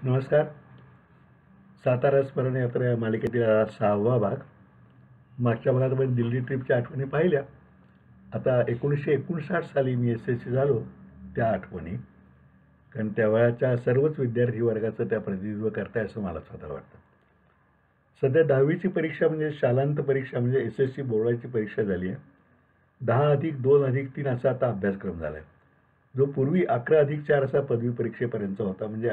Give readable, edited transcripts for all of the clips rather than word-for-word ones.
नमस्कार. सातारा स्मरण यात्रा या मालिकेतील हा 6वा भाग. मागच्या भागात आपण दिल्ली ट्रिपच्या आठवणी पाहिल्या. आता 1959 साली मी SSC झालो त्या आठवणी, कारण त्यावेळच्या सर्वच विद्यार्थी वर्गाचं त्या प्रतिनिधित्व करताय असं मला स्वतःला वाटतं. सध्या 10वीची परीक्षा म्हणजे शालांत परीक्षा म्हणजे SSC बोर्डाची परीक्षा झाली आहे. 10+2+3 असा आता अभ्यासक्रम झाला आहे, जो पूर्वी 11+4 असा पदवी परीक्षेपर्यंत होता. म्हणजे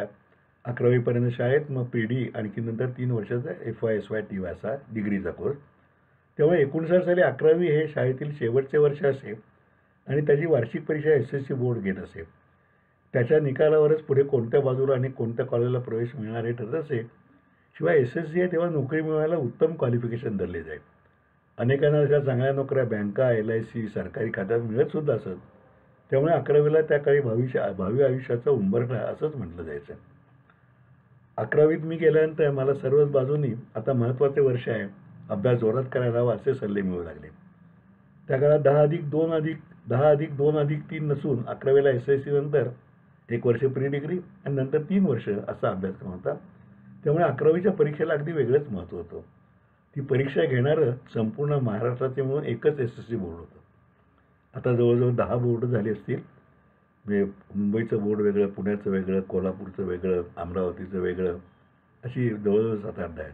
11वीपर्यंत शाळेत, मग PD, आणखी नंतर 3 वर्षाचा FY SY TY असा डिग्रीचा कोर्स. त्यामुळे 59 साली 11वी हे शाळेतील शेवटचे वर्ष असे आणि त्याची वार्षिक परीक्षा SSC बोर्ड घेत असे. त्याच्या निकालावरच पुढे कोणत्या बाजूला आणि कोणत्या कॉलेजला प्रवेश मिळणार हे ठरत असे. शिवाय SSC आहे तेव्हा नोकरी मिळवायला उत्तम क्वालिफिकेशन धरले जाईल. अनेकांना अशा चांगल्या नोकऱ्या बँका, LIC, सरकारी खात्यात मिळतसुद्धा असत. त्यामुळे 11वीला त्या काळी भावी आयुष्याचा उंबरठा असंच म्हटलं जायचं. 11वीत मी गेल्यानंतर मला सर्वच बाजूंनी आता महत्त्वाचे वर्ष आहे, अभ्यास जोरात करायला हवा असे सल्ले मिळू लागले. त्या काळात 10+2+3 नसून 11वीला SSC नंतर 1 वर्ष प्री डिग्री आणि नंतर 3 वर्ष असा अभ्यासक्रम होता. त्यामुळे 11वीच्या परीक्षेला अगदी वेगळंच महत्त्व होतं. ती परीक्षा घेणारं संपूर्ण महाराष्ट्राचे म्हणून एकच SSC बोर्ड होतं. आता जवळजवळ 10 बोर्ड झाली असतील. म्हणजे मुंबईचं बोर्ड वेगळं, पुण्याचं वेगळं, कोल्हापूरचं वेगळं, अमरावतीचं वेगळं, अशी जवळजवळ 7-8 आहेत.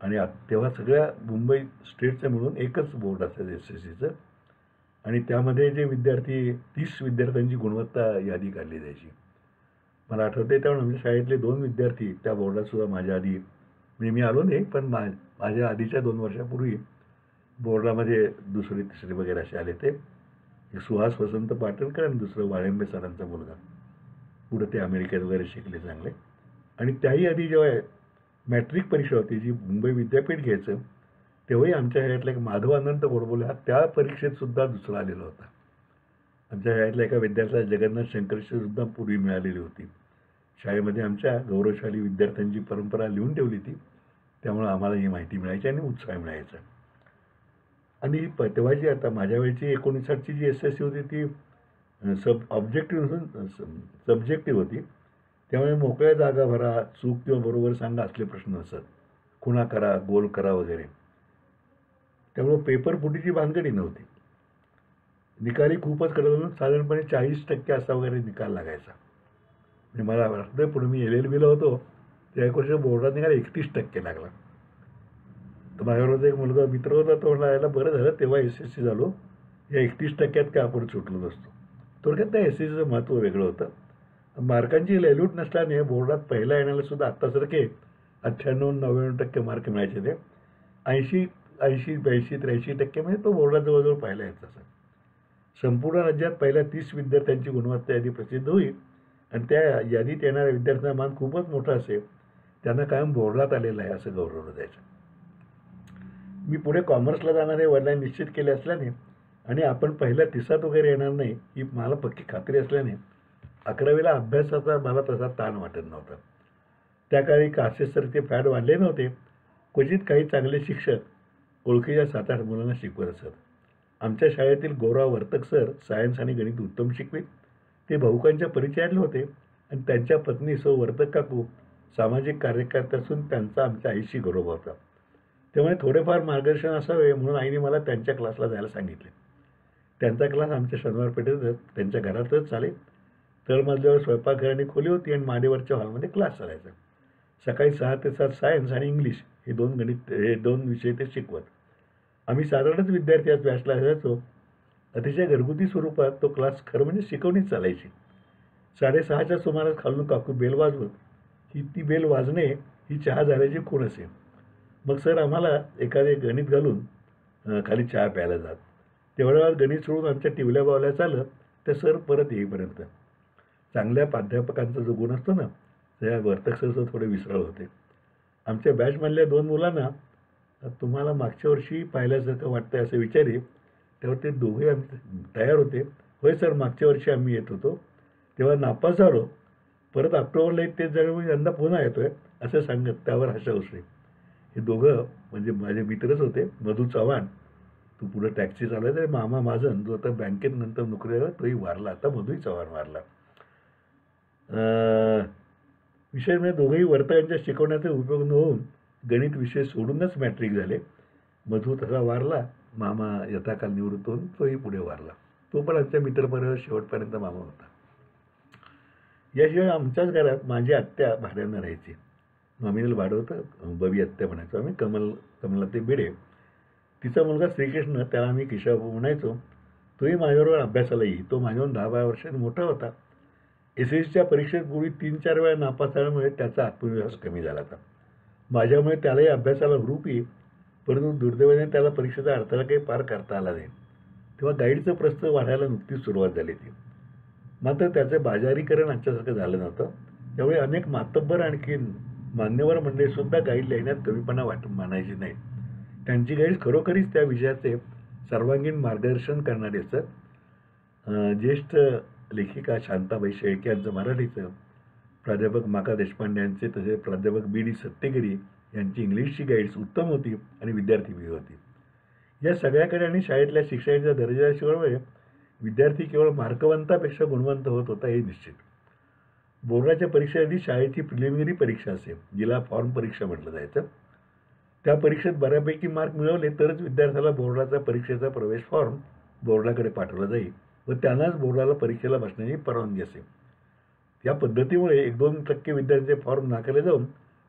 आणि तेव्हा सगळ्या मुंबई स्टेटचं मिळून एकच बोर्ड असायचं SSCचं. आणि त्यामध्ये जे विद्यार्थी 30 विद्यार्थ्यांची गुणवत्ता यादी काढली जायची. मला आठवते त्यावेळी म्हणजे शाळेतले 2 विद्यार्थी त्या बोर्डातसुद्धा माझ्या आधी, म्हणजे मी आलो नाही पण माझ्या आधीच्या 2 वर्षापूर्वी बोर्डामध्ये 2री 3री वगैरे असे आले. ते एक सुहास वसंत पाटणकर आणि दुसरं वाळिंबे सरांचा मुलगा. पुढे ते अमेरिकेत वगैरे शिकले चांगले. आणि त्याही आधी जेव्हा मॅट्रिक परीक्षा होती जी मुंबई विद्यापीठ घ्यायचं, तेव्हाही आमच्या शाळेतला एक माधव अनंत गोडबोले हा त्या परीक्षेत सुद्धा दुसरा आलेला होता. आमच्या शाळेतल्या एका विद्यार्थ्याला जगन्नाथ शंकरशीसुद्धा पूर्वी मिळालेली होती. शाळेमध्ये आमच्या गौरवशाली विद्यार्थ्यांची परंपरा लिहून ठेवली ती, त्यामुळं आम्हाला ही माहिती मिळायची आणि उत्साह मिळायचा. आणि तेव्हाची आता माझ्या वेळची 59ची जी SSC होती ती ऑब्जेक्टिव्ह नसून सब्जेक्टिव्ह होती. त्यामुळे मोकळ्या जागा भरा, चूक किंवा बरोबर सांगा असले प्रश्न असत. खुणा करा, गोल करा वगैरे. त्यामुळे पेपर फुटीची भानगडी नव्हती. निकाली खूपच कडक, साधारणपणे 40% असा वगैरे निकाल लागायचा. म्हणजे मला वाटतं पुढे मी LLBला होतो त्या 1 वर्ष बोर्डात निकाल 31% लागला. तर माझ्याबरोबर एक मुलगा मित्र होता, तो म्हणायला बरं झालं तेव्हा SSC झालो, या 31% काय आपण सुटलो नसतो. थोडक्यात त्या SSCचं महत्त्व वेगळं होतं. मार्कांची लयलूट नसल्याने बोर्डात पहिला येण्याला सुद्धा आत्तासारखे 98-99% मार्क मिळायचे. ते 80, 82, 83% म्हणजे तो बोर्डात जवळजवळ पहिला येत असा. संपूर्ण राज्यात पहिल्या 30 विद्यार्थ्यांची गुणवत्ता यादी प्रसिद्ध होईल आणि त्या यादीत येणाऱ्या विद्यार्थ्यांचा मान खूपच मोठा असेल. त्यांना कायम बोर्डात आलेलं आहे असं गौरवलं जायचं. मी पुढे कॉमर्सला जाणारे वडिलांनी निश्चित केले असल्याने आणि आपण पहिल्या 30त वगैरे येणार नाही ही मला पक्की खात्री असल्याने 11वीला अभ्यासाचा मला तसा ताण वाटत नव्हता. त्या काळी क्लासेससारखे फॅड वाढले नव्हते. क्वचित काही चांगले शिक्षक ओळखीच्या 7-8 मुलांना शिकवत असत. आमच्या शाळेतील गोरा वर्तक सर सायन्स आणि गणित उत्तम शिकवीत. ते भाऊकांच्या परिचयातले होते आणि त्यांच्या पत्नी सौ वर्तक काकू सामाजिक कार्यकर्ते असून त्यांचा आमच्या आईशी गौरव होता. त्यामुळे थोडेफार मार्गदर्शन असावे म्हणून आईने मला त्यांच्या क्लासला जायला सांगितले. त्यांचा क्लास आमच्या शनिवार पेठेतच त्यांच्या घरातच चाले. तळमजल्यावर स्वयंपाकघर आणि खोली होती आणि माडीवरच्या हॉलमध्ये क्लास चालायचा. सकाळी 6 ते 7 सायन्स आणि इंग्लिश हे 2 विषय ते शिकवत. आम्ही साधारणच विद्यार्थी आज बॅचला असायचो. अतिशय घरगुती स्वरूपात तो क्लास खरं म्हणजे शिकवणीच चालायची. 6:30च्या सुमारास खालून काकू बेल वाजवत. ती बेल वाजणे ही चहा झाल्याची खूण असे. मग सर आम्हाला एखादे गणित घालून खाली चहा प्यायला जात. तेवढ्या वेळात गणित सोडून आमच्या टिवल्या बावल्या चालत त्या सर परत येईपर्यंत. चांगल्या प्राध्यापकांचा जो गुण असतो ना, त्या वर्तक सर थोडे विसरळ होते. आमच्या बॅचमधल्या 2 मुलांना तुम्हाला मागच्या वर्षी पाहिल्यासारखं वाटतंय असं विचारे. तेव्हा ते दोघे आम्ही तयार होते. होय सर, मागच्या वर्षी आम्ही येत होतो तेव्हा नापास झालो, परत ऑक्टोबरला तेच जागा मी यंदा पुन्हा येतोय असं सांगत त्यावर हशा उसळी. हे दोघं म्हणजे माझे मित्रच होते. मधू चव्हाण, तो पुढे टॅक्सी चालवायचा, आणि मामा महाजन जो आता बँकेत नंतर नोकरी झाला तोही वारला. आता मधूही चव्हाण वारला. विशेष म्हणजे दोघंही वर्तकांच्या शिकवण्याचा उपयोग न होऊन गणित विषय सोडूनच मॅट्रिक झाले. मधू तसा वारला, मामा यथाकाल निवृत्त होऊन तोही पुढे वारला. तो पण आमच्या मित्रपरिवार शेवटपर्यंत मामा होता. याशिवाय आमच्याच घरात माझी आत्या भाड्यानं राहायची. नॉमिनल भाडं होतं, बबी आत्या म्हणायचो आम्ही. कमला ते भिडे. तिचा मुलगा श्रीकृष्ण, त्याला आम्ही केशवबाबू म्हणायचो. तोही माझ्याबरोबर अभ्यासाला येई. तो माझ्याहून 10-12 वर्षांनी मोठा होता. SSCच्या परीक्षेपूर्वी 3-4 वेळा नापास झाल्यामुळे त्याचा आत्मविश्वास कमी झाला होता. माझ्यामुळे त्यालाही अभ्यासाला हुरूप येई, परंतु दुर्दैवाने त्याला परीक्षेचा अडथळा काही पार करता आला नाही. तेव्हा गाईडचं प्रस्थ वाढायला नुकतीच सुरुवात झाली होती. मात्र त्याचं बाजारीकरण आजच्यासारखं झालं नव्हतं. त्यामुळे अनेक मातब्बर आणखी मान्यवर मंडळीसुद्धा गाईड लिहिण्यात कमीपणा मानायची नाही. त्यांची गाईड खरोखरीच त्या विषयाचे सर्वांगीण मार्गदर्शन करणारे असत. ज्येष्ठ लेखिका शांताबाई शेळके यांचं मराठीचं, प्राध्यापक माका देशपांडे यांचे, तसेच प्राध्यापक BD सत्तेगिरी यांची इंग्लिशची गाईड्स उत्तम होती आणि विद्यार्थी प्रिय होती. या सगळ्याकडे आणि शाळेतल्या शिक्षणाच्या दर्जाशिवाय विद्यार्थी केवळ मार्कवंतापेक्षा गुणवंत होत होता हे निश्चित. बोर्डाच्या परीक्षेआधी शाळेची प्रिलिमिनरी परीक्षा असे, जिला फॉर्म परीक्षा म्हटलं जायचं. त्या परीक्षेत बऱ्यापैकी मार्क मिळवले तरच विद्यार्थ्याला बोर्डाचा परीक्षेचा प्रवेश फॉर्म बोर्डाकडे पाठवला जाईल व त्यांनाच बोर्डाला परीक्षेला बसण्याची परवानगी असेल. या पद्धतीमुळे 1-2% विद्यार्थ्यांचे फॉर्म नाकारले जाऊन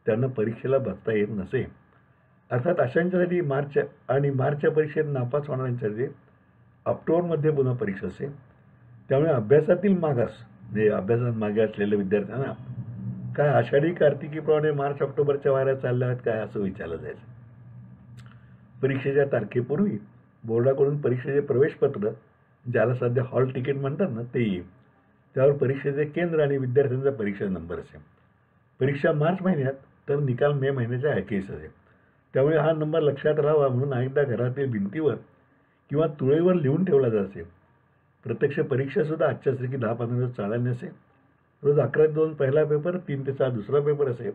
त्यांना परीक्षेला बसता येत नसे. अर्थात अशांच्यासाठी मार्चच्या परीक्षेत नापास होणाऱ्यांसाठी ऑक्टोबरमध्ये पुन्हा परीक्षा असे. त्यामुळे अभ्यासातील मागास, म्हणजे अभ्यासात मागे असलेल्या विद्यार्थ्यांना काय आषाढी कार्तिकीप्रमाणे मार्च-ऑक्टोबरच्या वाऱ्या चालल्या आहेत काय असं विचारलं जायचं. परीक्षेच्या तारखेपूर्वी बोर्डाकडून परीक्षेचे प्रवेशपत्र, ज्याला सध्या हॉल तिकीट म्हणतात ना, ते येईल. त्यावर परीक्षेचे केंद्र आणि विद्यार्थ्यांचा परीक्षा नंबर असेल. परीक्षा मार्च महिन्यात तर निकाल मे महिन्याच्या अखेरीस असेल. त्यामुळे हा नंबर लक्षात राहावा म्हणून अनेकदा घरातील भिंतीवर किंवा तुळईवर लिहून ठेवला जात असे. प्रत्यक्ष परीक्षासुद्धा आजच्यासारखी 10-15 दिवस चालली नसे. रोज 11 ते 2 पहिला पेपर, 3 ते 6 दुसरा पेपर असे.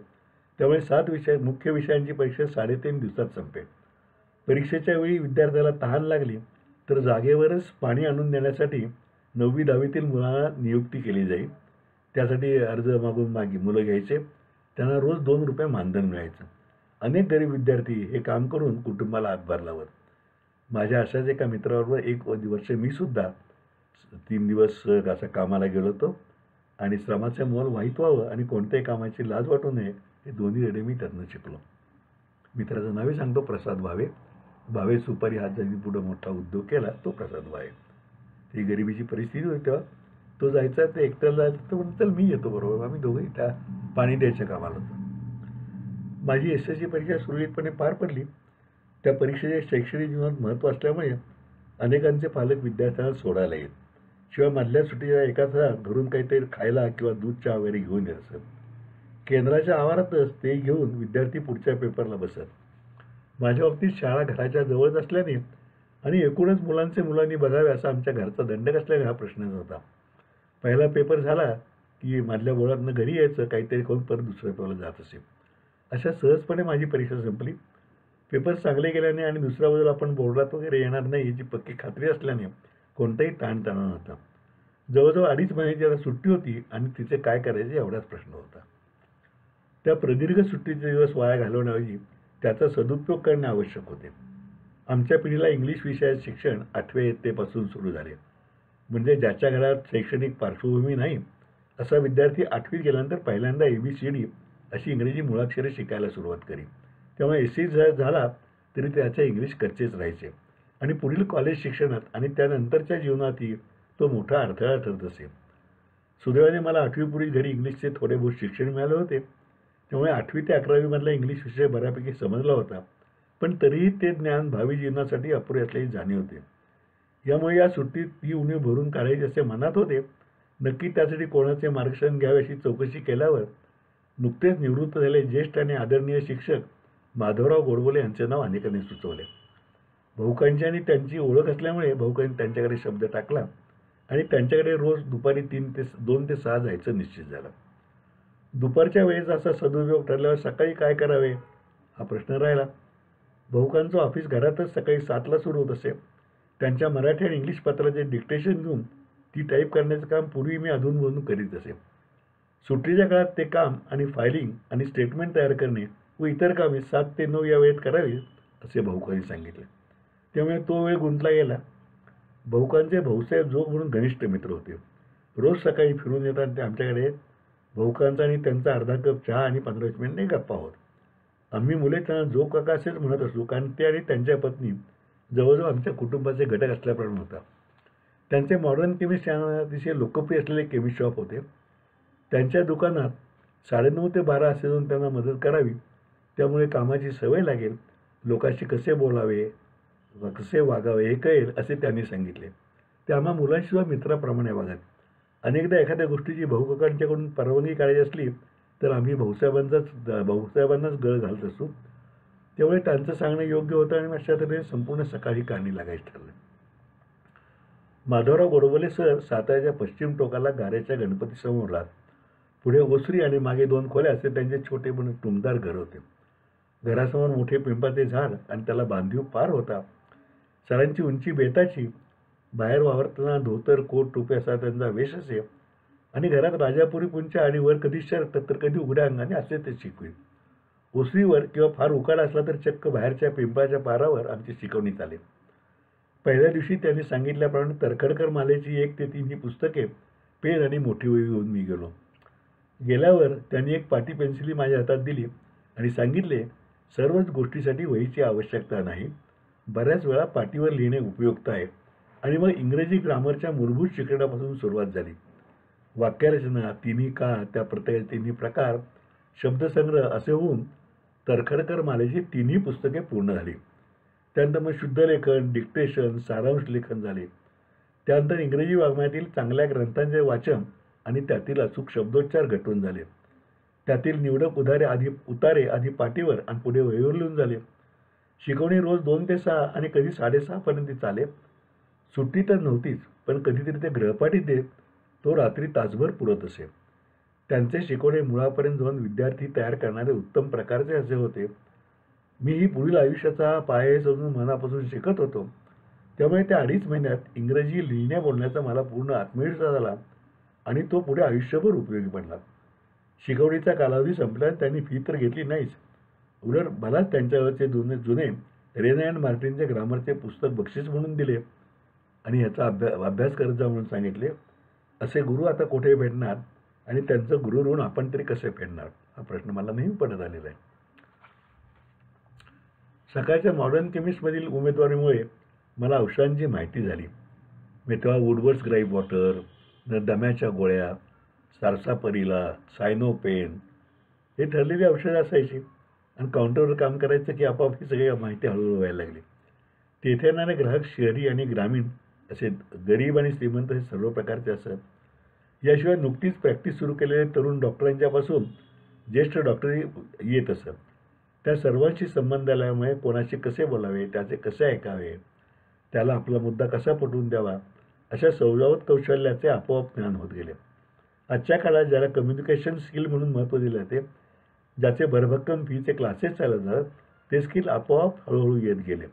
त्यामुळे 7 मुख्य विषयांची परीक्षा 3.5 दिवसात संपेल. परीक्षेच्या वेळी विद्यार्थ्याला तहान लागली तर जागेवरच पाणी आणून देण्यासाठी 9वी-10वीतील मुलांना नियुक्ती केली जाईल. त्यासाठी अर्ज मागून मुलं घ्यायचे. त्यांना रोज ₹2 मानधन मिळायचं. अनेक गरीब विद्यार्थी हे काम करून कुटुंबाला हातभार लावत. माझ्या अशाच एका मित्राबरोबर 1 वर्ष मी सुद्धा 3 दिवस असं कामाला गेलो होतो आणि श्रमाचे मोल वाईट व्हावं आणि कोणत्याही कामाची लाज वाटू नये हे दोन्ही धडे मी त्यातनं शिकलो. मित्राचं नावे सांगतो, प्रसाद भावे. भावे सुपारी हात झाली पुढं मोठा उद्योग केला तो प्रसाद भावे. ती गरिबीची परिस्थिती होती तेव्हा. तो जायचा, ते एकट्याला जायचं, तो चल मी येतो बरोबर. आम्ही दोघंही त्या पाणी द्यायच्या कामाला होतो. माझी SSC परीक्षा सुरळीतपणे पार पडली. त्या परीक्षेच्या शैक्षणिक जीवनात महत्त्व असल्यामुळे अनेकांचे पालक विद्यार्थ्यांना सोडायला येत. शिवाय मधल्या सुट्टीच्या एका तासात घरून काहीतरी खायला किंवा दूध चहा वगैरे घेऊन येत असत. केंद्राच्या आवारातच ते घेऊन विद्यार्थी पुढच्या पेपरला बसत. माझ्या बाबतीत शाळा घराच्या जवळच असल्याने आणि एकूणच मुलांनी बघावे असा आमच्या घरचा दंडक असल्याने हा प्रश्नच होता. पहिला पेपर झाला की मधल्या बोळातनं घरी यायचं, काहीतरी करून परत दुसऱ्या पेपरला जात असे. अशा सहजपणे माझी परीक्षा संपली. पेपर चांगले गेल्याने आणि दुसऱ्या बाजूला आपण बोर्डात वगैरे येणार नाही याची पक्की खात्री असल्याने कोणताही ताणतणाव नव्हता. जवळजवळ 2.5 महिन्याची आता सुट्टी होती आणि तिचे काय करायचे एवढाच प्रश्न होता. त्या प्रदीर्घ सुट्टीचे दिवस वाया घालवण्याऐवजी त्याचा सदुपयोग करणे आवश्यक होते. आमच्या पिढीला इंग्लिश विषयाचे शिक्षण 8व्या इयत्तेपासून सुरू झाले. म्हणजे ज्याच्या घरात शैक्षणिक पार्श्वभूमी नाही असा विद्यार्थी 8वीत गेल्यानंतर पहिल्यांदा ABCD अशी इंग्रजी मुळाक्षरे शिकायला सुरुवात करी. त्यामुळे SSC झाला तरी त्याच्या इंग्लिश कच्चेच राहायचे आणि पुढील कॉलेज शिक्षणात आणि त्यानंतरच्या जीवनातही तो मोठा अडथळा ठरत असे. सुदैवाने मला 8वीपूर्वी घरी इंग्लिशचे थोडे बहुत शिक्षण मिळाले होते. त्यामुळे 8वी ते 11वीमधला इंग्लिश विषय बऱ्यापैकी समजला होता. पण तरीही ते ज्ञान भावी जीवनासाठी अपुरे असल्याची जाणीव होते. यामुळे या सुट्टीत ती उणीव भरून काढायची असे मनात होते. नक्की त्यासाठी कोणाचे मार्गदर्शन घ्यावे अशी चौकशी केल्यावर नुकतेच निवृत्त झालेले ज्येष्ठ आणि आदरणीय शिक्षक माधवराव गोडबोले यांचे नाव अनेकांनी सुचवले. भाऊकांची आणि त्यांची ओळख असल्यामुळे भाऊकांनी त्यांच्याकडे शब्द टाकला आणि त्यांच्याकडे रोज दुपारी 2 ते 6 जायचं निश्चित झालं. दुपारच्या वेळेचा असा सदुपयोग ठरल्यावर सकाळी काय करावे हा प्रश्न राहिला. भाऊकांचं ऑफिस घरातच सकाळी 7ला सुरू होत असे. त्यांच्या मराठी आणि इंग्लिश पत्राचे डिक्टेशन घेऊन ती टाईप करण्याचं काम पूर्वी मी अधूनमधून करीत असे. सुट्टीच्या काळात ते काम आणि फायलिंग आणि स्टेटमेंट तयार करणे व इतर कामे 7 ते 9 या वेळेत करावी असे भाऊकांनी सांगितले. त्यामुळे तो वेळ गुंतला गेला. भाऊकांचे भाऊसाहेब जोग म्हणून घनिष्ठ मित्र होते. रोज सकाळी फिरून येताना ते आमच्याकडे भाऊकांचा आणि त्यांचा अर्धा कप चहा आणि 15-20 मिनिटे गप्पा होत. आम्ही मुले त्यांना जोग काका असेच म्हणत असू, कारण ते आणि त्यांच्या पत्नी जवळजवळ आमच्या कुटुंबाचे घटक असल्याप्रमाणे होता. त्यांचे मॉडर्न केमिस्ट या अतिशय लोकप्रिय असलेले केमिस्ट शॉप होते. त्यांच्या दुकानात 9:30 ते 12 असे जाऊन त्यांना मदत करावी. त्यामुळे कामाची सवय लागेल, लोकांशी कसे बोलावे व कसे वागावे हे कळेल असे त्यांनी सांगितले. ते आम्हा मुलांशीसुद्धा मित्राप्रमाणे वागत. अनेकदा एखाद्या गोष्टीची भाऊकाकांच्याकडून परवानगी काढायची असली तर आम्ही भाऊसाहेबांनाच गळ घालत असू. त्यामुळे त्यांचं सांगणं योग्य होतं आणि अशा तऱ्हेने संपूर्ण सकाळी काढणी लागायची ठरलं. माधवराव गोडबोले सर साताऱ्याच्या पश्चिम टोकाला गाऱ्याच्या गणपतीसमोर राहत. पुढे ओसरी आणि मागे 2 खोल्या असे त्यांचे छोटे पण टुमदार घर होते. घरासमोर मोठे पिंपळाचे झाड आणि त्याला बांधीव पार होता. सरांची उंची बेताची. बाहेर वावरताना धोतर कोट टोपी असा त्यांचा वेश असे आणि घरात राजापुरी पुंच्या आणि वर कधी शर्ट तर कधी उघड्या अंगाने असे ते शिकवे. ओसरीवर किंवा फार उकाडा असला तर चक्क बाहेरच्या पिंपळाच्या पारावर आमची शिकवणी चाले. पहिल्या दिवशी त्यांनी सांगितल्याप्रमाणे तरखडकर मालेची 1 ते 3 ही पुस्तके, पेन आणि मोठी वही घेऊन मी गेलो. गेल्यावर त्यांनी एक पाटी पेन्सिली माझ्या हातात दिली आणि सांगितले, सर्वच गोष्टीसाठी वहीची आवश्यकता नाही. बऱ्याच वेळा पाटीवर लिहिणे उपयुक्त आहे. आणि मग इंग्रजी ग्रामरच्या मूलभूत शिकण्यापासून सुरुवात झाली. वाक्यरचना, तिन्ही काळ, त्या प्रत्येक तिन्ही प्रकार, शब्दसंग्रह असे होऊन तरखडकर मालेची 3ही पुस्तके पूर्ण झाली. त्यानंतर मग शुद्धलेखन, डिक्टेशन, सारांश लेखन झाले. त्यानंतर इंग्रजी वाङ्मयातील चांगल्या ग्रंथांचे वाचन आणि त्यातील अचूक शब्दोच्चार घटवून झाले. त्यातील निवडक उतारे आधी पाटीवर आणि पुढे वहीवर लिहून झाले. शिकवणी रोज 2 ते 6 आणि कधी 6:30 पर्यंत चाले. सुट्टी तर नव्हतीच, पण कधीतरी ते गृहपाठी देत तो रात्री तासभर पुरत असे. त्यांचे शिकवणे मुळापर्यंत जाऊन विद्यार्थी तयार करणारे उत्तम प्रकारचे असे होते. मीही पुढील आयुष्याचा पाय समजून मनापासून शिकत होतो. त्यामुळे त्या 2.5 महिन्यात इंग्रजी लिहिण्या बोलण्याचा मला पूर्ण आत्मविश्वास झाला आणि तो पुढे आयुष्यभर उपयोगी पडला. शिकवणीचा कालावधी संपल्याने त्यांनी फी तर घेतली नाहीच, उलट मलाच त्यांच्यावरचे जुने रेन अँड मार्टिनचे ग्रामरचे पुस्तक बक्षीस म्हणून दिले आणि ह्याचा अभ्यास करत जा म्हणून सांगितले. असे गुरु आता कुठे भेटणार आणि त्यांचं गुरु ऋण आपण तरी कसे फेडणार हा प्रश्न मला नेहमी पडत आलेला आहे. सकाळच्या मॉडर्न केमिस्टमधील उमेदवारीमुळे मला औषधांची माहिती झाली. मी तेव्हा वुडवर्ड्स ग्राईप वॉटर, दम्याच्या गोळ्या, सारसापरिला, सायनोपेन हे ठरलेली औषधं असायची आणि काउंटरवर काम करायचं की आपोआप ही सगळी माहिती हळूहळू व्हायला लागली. तेथे येणारे ग्राहक शहरी आणि ग्रामीण असे, गरीब आणि श्रीमंत हे सर्व प्रकारचे असत. याशिवाय नुकतीच प्रॅक्टिस सुरू केलेले तरुण डॉक्टरांच्यापासून ज्येष्ठ डॉक्टरही येत असत. त्या सर्वांशी संबंध आल्यामुळे कोणाशी कसे बोलावे, त्याचे कसे ऐकावे, त्याला आपला मुद्दा कसा पटवून द्यावा अशा सवजावत कौशल्याचे आपोआप ज्ञान होत गेले. आजच्या काळात ज्याला कम्युनिकेशन स्किल म्हणून महत्त्व दिले जाते, ज्याचे भरभक्कम फीचे क्लासेस चालत जातात, ते स्किल आपोआप हळूहळू येत गेले.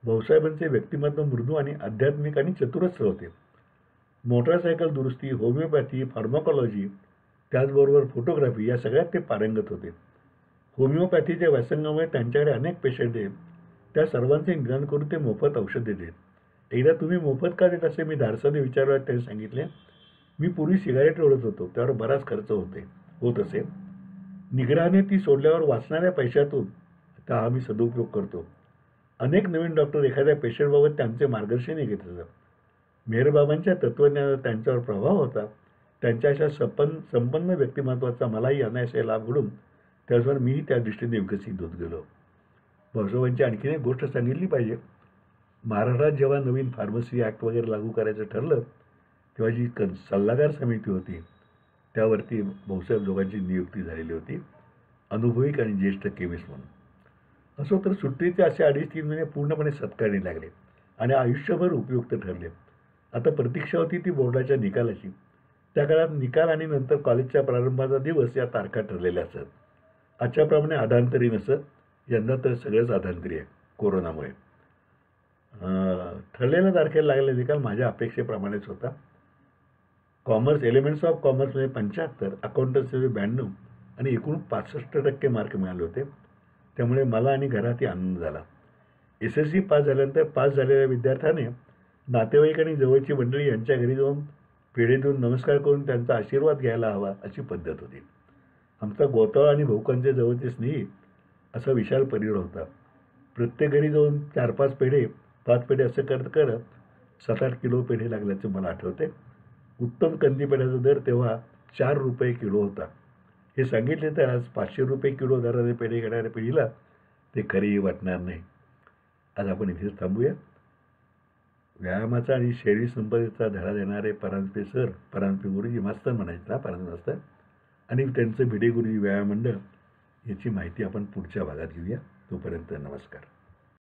भाऊसाहेबांचे व्यक्तिमत्व मृदू आणि आध्यात्मिक आणि चतुरस्र होते. मोटारसायकल दुरुस्ती, होमिओपॅथी, फार्माकॉलॉजी, त्याचबरोबर फोटोग्राफी या सगळ्यात ते पारंगत होते. होमिओपॅथीच्या व्यासंगामुळे त्यांच्याकडे अनेक पेशंट आहेत. त्या सर्वांचे निदान करून ते मोफत औषध देते. एकदा तुम्ही मोफत का देत असे मी धाडसाने विचारल्यावर त्यांनी सांगितले, मी पूर्वी सिगारेट ओढत होतो, त्यावर बराच खर्च होत असे. निग्रहाने ती सोडल्यावर वाचणाऱ्या पैशातून हा मी सदुपयोग करतो. अनेक नवीन डॉक्टर एखाद्या पेशंटबाबत त्यांचे मार्गदर्शनही घेत असतात. मेहरबाबांच्या तत्त्वज्ञानाचा त्यांच्यावर प्रभाव होता. त्यांच्या अशा संपन्न व्यक्तिमत्वाचा मलाही अनायासे लाभ घडून त्याचबरोबर मीही त्या दृष्टीने विकसित होत गेलो. भाऊसाहेबांची आणखीन एक गोष्ट सांगितली पाहिजे. महाराष्ट्रात जेव्हा नवीन फार्मसी ॲक्ट वगैरे लागू करायचं ठरलं तेव्हा जी सल्लागार समिती होती त्यावरती भाऊसाहेब दोघांची नियुक्ती झालेली होती, अनुभवी आणि ज्येष्ठ केमिस्ट म्हणून. असो तर सुट्टीचे असे 2.5-3 महिने पूर्णपणे सत्कारणी लागले आणि आयुष्यभर उपयुक्त ठरले. आता प्रतीक्षा होती ती बोर्डाच्या निकालाची. त्या काळात निकाल आणि नंतर कॉलेजच्या प्रारंभाचा दिवस या तारखा ठरलेल्या असत. आजच्याप्रमाणे आधांतरी नसत. यंदा तर सगळंच आधांतरी आहे कोरोनामुळे. ठरलेल्या तारखेला लागलेला निकाल माझ्या अपेक्षेप्रमाणेच होता. कॉमर्स एलिमेंट्स ऑफ कॉमर्समध्ये 75, अकाउंटन्सीमध्ये 92 आणि एकूण 65% मार्क मिळाले होते. त्यामुळे मला आणि घरातही आनंद झाला. SSC पास झाल्यानंतर पास झालेल्या विद्यार्थ्याने नातेवाईक आणि जवळची मंडळी यांच्या घरी जाऊन पेढे देऊन नमस्कार करून त्यांचा आशीर्वाद घ्यायला हवा अशी पद्धत होती. आमचा गोतावळा आणि भाऊकांचे जवळचे स्नेही असा विशाल परिवार होता. प्रत्येक घरी जाऊन 4-5 पेढे 5 पेढे असं करत करत 7-8 किलो पेढे लागल्याचे मला आठवते. उत्तम कंदी पेढ्याचा दर तेव्हा 4 रुपये किलो होता. हे सांगितले तर आज 500 रुपये किलो दराने पेढे घेणाऱ्या पिढीला ते खरेही वाटणार नाही. आज आपण इथेच थांबूया. व्यायामाचा आणि शरीर संपदेचा धडा देणारे परांजपे सर, परांजपे गुरुजी मास्तर म्हणायचे ना, परांजपे मास्तर, आणि त्यांचं भिडे गुरुजी व्यायाम मंडळ याची माहिती आपण पुढच्या भागात घेऊया. तोपर्यंत नमस्कार.